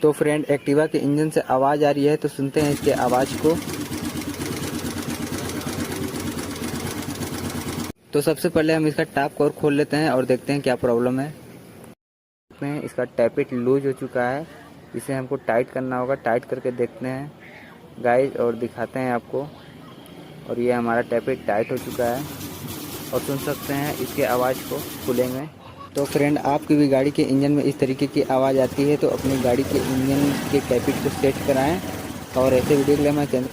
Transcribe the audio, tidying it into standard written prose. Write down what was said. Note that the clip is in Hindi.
तो फ्रेंड एक्टिवा के इंजन से आवाज़ आ रही है, तो सुनते हैं इसके आवाज़ को। तो सबसे पहले हम इसका टॉप कवर खोल लेते हैं और देखते हैं क्या प्रॉब्लम है। इसका टैपिट लूज हो चुका है, इसे हमको टाइट करना होगा। टाइट करके देखते हैं गाइस और दिखाते हैं आपको। और ये हमारा टैपिट टाइट हो चुका है और सुन सकते हैं इसके आवाज़ को कूलिंग में। तो फ्रेंड आपकी भी गाड़ी के इंजन में इस तरीके की आवाज़ आती है तो अपनी गाड़ी के इंजन के टैपिट को सेट कराएं। और ऐसे वीडियो के लिए हमारे चैनल को